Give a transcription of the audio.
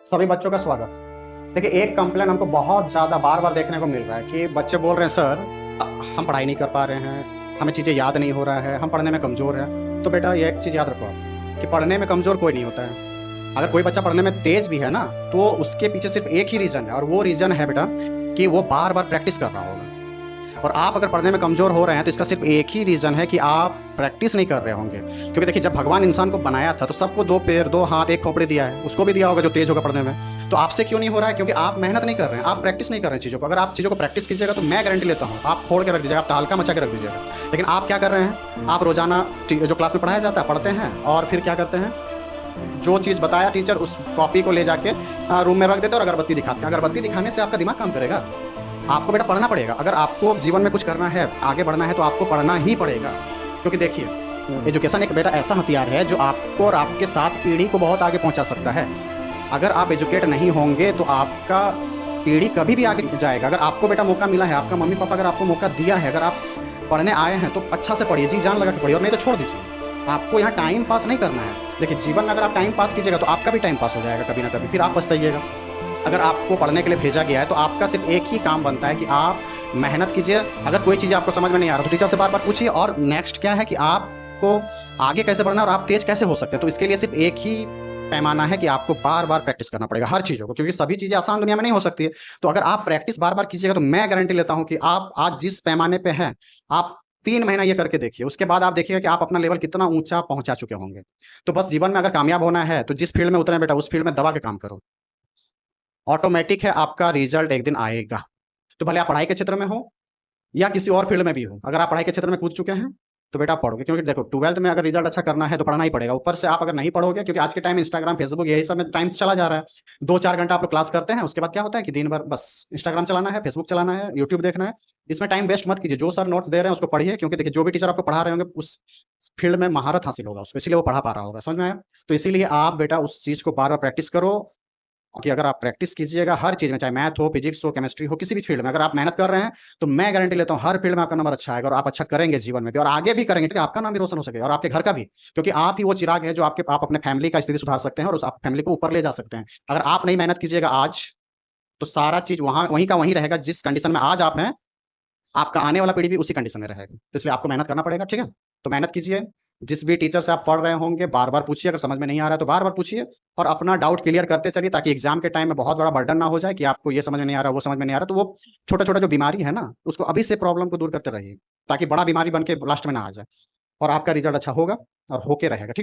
सभी बच्चों का स्वागत। देखिए, एक कंप्लेन हमको बहुत ज़्यादा बार-बार देखने को मिल रहा है कि बच्चे बोल रहे हैं, सर हम पढ़ाई नहीं कर पा रहे हैं, हमें चीज़ें याद नहीं हो रहा है, हम पढ़ने में कमज़ोर हैं। तो बेटा ये एक चीज़ याद रखो आप कि पढ़ने में कमज़ोर कोई नहीं होता है। अगर कोई बच्चा पढ़ने में तेज़ भी है ना, तो उसके पीछे सिर्फ़ एक ही रीज़न है और वो रीज़न है बेटा कि वो बार-बार प्रैक्टिस कर रहा होगा। और आप अगर पढ़ने में कमज़ोर हो रहे हैं तो इसका सिर्फ़ एक ही रीज़न है कि आप प्रैक्टिस नहीं कर रहे होंगे। क्योंकि देखिए, जब भगवान इंसान को बनाया था तो सबको 2 पैर, 2 हाथ, 1 खोपड़ी दिया है। उसको भी दिया होगा जो तेज़ होगा पढ़ने में। तो आपसे क्यों नहीं हो रहा है? क्योंकि आप मेहनत नहीं कर रहे हैं, आप प्रैक्टिस नहीं कर रहे हैं चीज़ों को। अगर आप चीज़ों को प्रैक्टिस कीजिएगा तो मैं गारंटी लेता हूँ, आप फोड़ के रख दीजिएगा, आप तहलका मचा के रख दीजिएगा। लेकिन आप क्या कर रहे हैं? आप रोज़ाना जो क्लास में पढ़ाया जाता है पढ़ते हैं और फिर क्या करते हैं? जो चीज़ बताया टीचर उस कॉपी को ले जाके रूम में रख देते हैं और अगरबत्ती दिखाते हैं। अगरबत्ती दिखाने से आपका दिमाग काम करेगा? आपको बेटा पढ़ना पड़ेगा। अगर आपको जीवन में कुछ करना है, आगे बढ़ना है तो आपको पढ़ना ही पड़ेगा। क्योंकि देखिए, एजुकेशन एक बेटा ऐसा हथियार है जो आपको और आपके साथ पीढ़ी को बहुत आगे पहुँचा सकता है। अगर आप एजुकेट नहीं होंगे तो आपका पीढ़ी कभी भी आगे जाएगा। अगर आपको बेटा मौका मिला है, आपका मम्मी-पापा अगर आपको मौका दिया है, अगर आप पढ़ने आए हैं तो अच्छा से पढ़िए, जी जान लगा के पढ़िए और नहीं तो छोड़ दीजिए। आपको यहाँ टाइम पास नहीं करना है। देखिए, जीवन में अगर आप टाइम पास कीजिएगा तो आपका भी टाइम पास हो जाएगा कभी ना कभी, फिर आप पछताइएगा। अगर आपको पढ़ने के लिए भेजा गया है तो आपका सिर्फ एक ही काम बनता है कि आप मेहनत कीजिए। अगर कोई चीज़ आपको समझ में नहीं आ रहा तो टीचर से बार-बार पूछिए। और नेक्स्ट क्या है कि आपको आगे कैसे बढ़ना है और आप तेज़ कैसे हो सकते हैं। तो इसके लिए सिर्फ एक ही पैमाना है कि आपको बार-बार प्रैक्टिस करना पड़ेगा हर चीज़ों को, क्योंकि सभी चीज़ें आसान दुनिया में नहीं हो सकती है। तो अगर आप प्रैक्टिस बार-बार कीजिएगा तो मैं गारंटी लेता हूँ कि आप आज जिस पैमाने पे हैं, आप 3 महीना ये करके देखिए। उसके बाद आप देखिएगा कि आप अपना लेवल कितना ऊँचा पहुँचा चुके होंगे। तो बस जीवन में अगर कामयाब होना है तो जिस फील्ड में उतरे हैं बेटा, उस फील्ड में दबा के काम करो। ऑटोमैटिक है, आपका रिज़ल्ट एक दिन आएगा। तो भले आप पढ़ाई के क्षेत्र में हो या किसी और फील्ड में भी हो। अगर आप पढ़ाई के क्षेत्र में कूद चुके हैं, तो बेटा आप पढ़ोगे, क्योंकि देखो 12th में अगर रिज़ल्ट अच्छा करना है तो पढ़ना ही पड़ेगा। ऊपर से आप अगर नहीं पढ़ोगे, क्योंकि आज के टाइम में इंस्टाग्राम, फेसबुक यही सब में टाइम चला जा रहा है। 2-4 घंटा आप लोग क्लास करते हैं, उसके बाद क्या होता है कि दिन भर बस इंस्टाग्राम चलाना है, फेसबुक चलाना है, यूट्यूब देखना है। इसमें टाइम वेस्ट मत कीजिए। जो सर नोट्स दे रहे हैं उसको पढ़िए, क्योंकि देखिए जो भी टीचर आपको पढ़ा रहे होंगे उस फील्ड में महारत हासिल होगा उसको, इसलिए वो पढ़ा पा रहा होगा। समझ में आया? तो इसीलिए आप बेटा उस चीज़ को बार-बार प्रैक्टिस करो। कि अगर आप प्रैक्टिस कीजिएगा हर चीज़ में, चाहे मैथ हो, फिजिक्स हो, केमिस्ट्री हो, किसी भी फील्ड में अगर आप मेहनत कर रहे हैं, तो मैं गारंटी लेता हूँ हर फील्ड में आपका नंबर अच्छा आएगा और आप अच्छा करेंगे जीवन में भी और आगे भी करेंगे, क्योंकि आपका नाम भी रोशन हो सकेगा और आपके घर का भी। क्योंकि आप ही वो चिराग है जो आप अपने फैमिली का स्थिति सुधार सकते हैं और उस आप फैमिली को ऊपर ले जा सकते हैं। अगर आप नहीं मेहनत कीजिएगा आज, तो सारा चीज़ वहीं का वहीं रहेगा। जिस कंडीशन में आज आप हैं, आपका आने वाला पीढ़ी भी उसी कंडीशन में रहेगा। तो इसलिए आपको मेहनत करना पड़ेगा, ठीक है? तो मेहनत कीजिए। जिस भी टीचर से आप पढ़ रहे होंगे, बार-बार पूछिए। अगर समझ में नहीं आ रहा है, तो बार-बार पूछिए और अपना डाउट क्लियर करते चलिए, ताकि एग्ज़ाम के टाइम में बहुत बड़ा बर्डन ना हो जाए कि आपको ये समझ में नहीं आ रहा, वो समझ में नहीं आ रहा। तो वो छोटा-छोटा जो बीमारी है ना, उसको अभी से प्रॉब्लम को दूर करते रहिए, ताकि बड़ा बीमारी बन के लास्ट में ना आ जाए और आपका रिज़ल्ट अच्छा होगा और होके रहेगा, ठीक है?